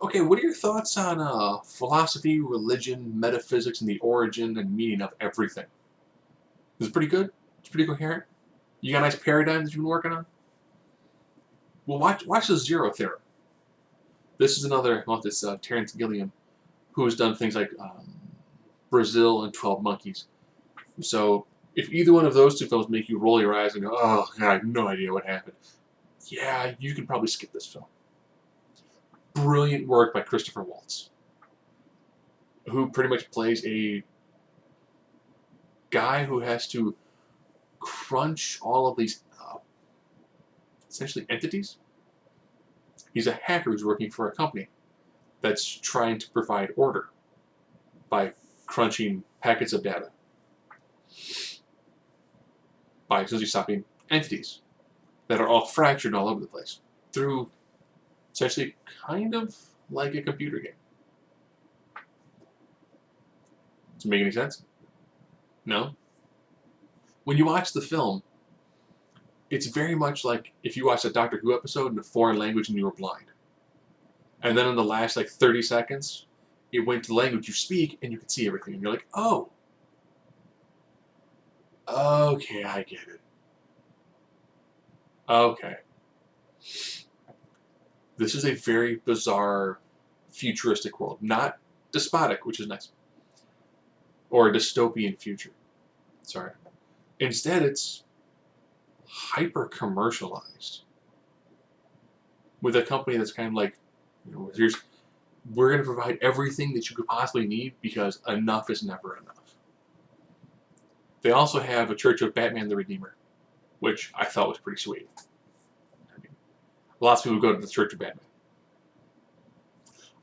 Okay, what are your thoughts on philosophy, religion, metaphysics, and the origin and meaning of everything? Is it pretty good? It's pretty coherent. You got a nice paradigm that you've been working on. Well, watch the Zero Theorem. This is another this Terrence Gilliam, who has done things like Brazil and 12 Monkeys. So if either one of those two films make you roll your eyes and go, "Oh, God, I have no idea what happened," yeah, you can probably skip this film. Brilliant work by Christopher Waltz, who pretty much plays a guy who has to crunch all of these essentially entities. He's a hacker who's working for a company that's trying to provide order by crunching packets of data, by essentially stopping entities that are all fractured all over the place through essentially kind of like a computer game. Does it make any sense? No? When you watch the film, it's very much like if you watched a Doctor Who episode in a foreign language and you were blind. And then in the last 30 seconds, it went to the language you speak and you can see everything. And you're like, oh, okay, I get it. Okay. This is a very bizarre, futuristic world. Not despotic, which is nice. Or a dystopian future. Sorry. Instead, it's hyper commercialized with a company that's kind of like, we're going to provide everything that you could possibly need because enough is never enough. They also have a Church of Batman the Redeemer, which I thought was pretty sweet. Lots of people go to the Church of Batman.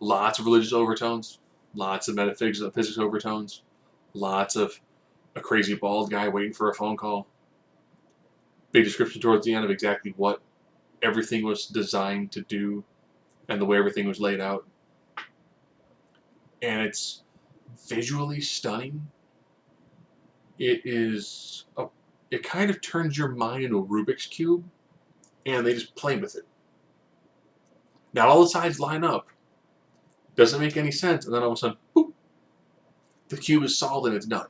Lots of religious overtones, lots of metaphysics overtones, lots of a crazy bald guy waiting for a phone call. Big description towards the end of exactly what everything was designed to do and the way everything was laid out. And it's visually stunning. It kind of turns your mind into a Rubik's Cube, and they just play with it. Now all the sides line up. Doesn't make any sense, and then all of a sudden, boop, the cube is solved and it's done.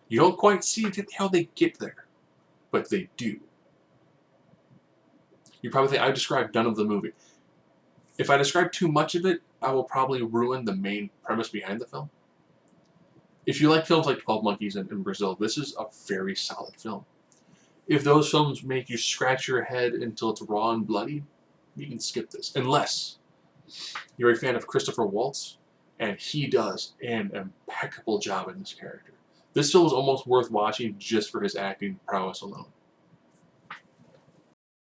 You don't quite see how they get there, but they do. You probably think I've described none of the movie. If I describe too much of it, I will probably ruin the main premise behind the film. If you like films like 12 Monkeys and Brazil, this is a very solid film. If those films make you scratch your head until it's raw and bloody, you can skip this. Unless you're a fan of Christopher Waltz, and he does an impeccable job in this character. This film is almost worth watching just for his acting prowess alone.